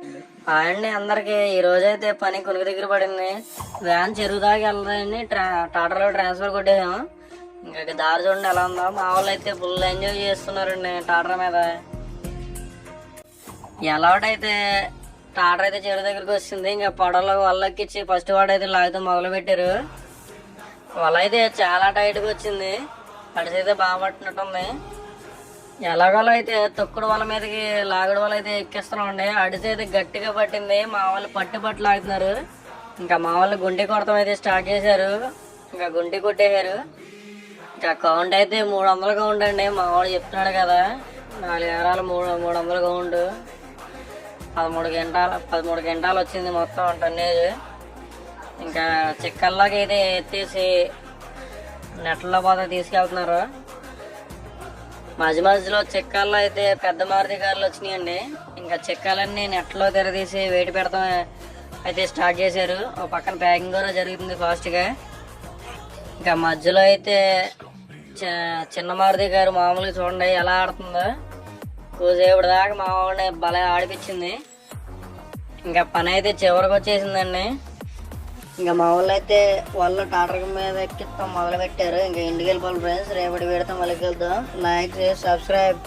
అండి అందరికి ఈ రోజైతే పని కొనుగ దగ్గర పడింది. వ్యాన్ చెరువు దాకా వెళ్దామని టాటాలో ట్రాన్స్ఫర్ కొట్టేసాం. ఇంకా దారి చూడండి ఎలా ఉందో. మా వాళ్ళు అయితే ఫుల్ ఎంజాయ్ చేస్తున్నారండి టాటా మీద. ఎలాగైతే టాటా అయితే చెరువు దగ్గరికి వచ్చింది. ఇంకా పడవలో వల్లెక్కించి ఫస్ట్ వాడు అయితే లాగితే మొదలు పెట్టారు. వల అయితే చాలా టైట్గా వచ్చింది. అడిసైతే బాగా పట్టినట్టుంది. ఎలాగోలో అయితే తొక్కుడు వాళ్ళ మీదకి లాగుడు వల్ల అయితే ఎక్కిస్తున్నామండి. అడిసి అయితే గట్టిగా పట్టింది. మా వాళ్ళు పట్టు లాగుతున్నారు. ఇంకా మా వాళ్ళు గుంటి కొడతాం అయితే స్టార్ట్ చేశారు. ఇంకా గుంటి కొట్టేశారు. ఇంకా కౌంట్ అయితే 300 కౌంట్ అండి. మా వాడు చెప్తున్నాడు కదా 4 ఎకరాలు 300 కౌంట్. 13 గంటలు వచ్చింది మొత్తం టన్నేజ్. ఇంకా చిక్కల్లాగా అయితే ఎత్తేసి నెట్లలో పోతే తీసుకెళ్తున్నారు. మధ్యలో చెక్కల్లో అయితే పెద్ద మారుతి కార్లు వచ్చినాయండి. ఇంకా చెక్కాలన్నీ నెట్లో తెరదీసి వేడి పెడతాం అయితే స్టార్ట్ చేశారు. ఒక పక్కన ప్యాకింగ్ కూడా జరుగుతుంది ఫాస్ట్గా. ఇంకా మధ్యలో అయితే చిన్న మారుతి గారు మామూలుగా చూడండి ఎలా ఆడుతుందో. కూసేపటి దాకా మా వాడిని భలే ఆడిపించింది. ఇంకా పని అయితే చివరికి వచ్చేసిందండి. ఇంకా మా వాళ్ళు అయితే వాళ్ళు టాటర్ మీద ఎక్కిస్తాం మొదలు పెట్టారు. ఇంకా ఇంటికి వెళ్ళిపోవాలి ఫ్రెండ్స్. రేపటి పెడతాం మళ్ళీ వెళ్తాం. లైక్ చేసి సబ్స్క్రైబ్.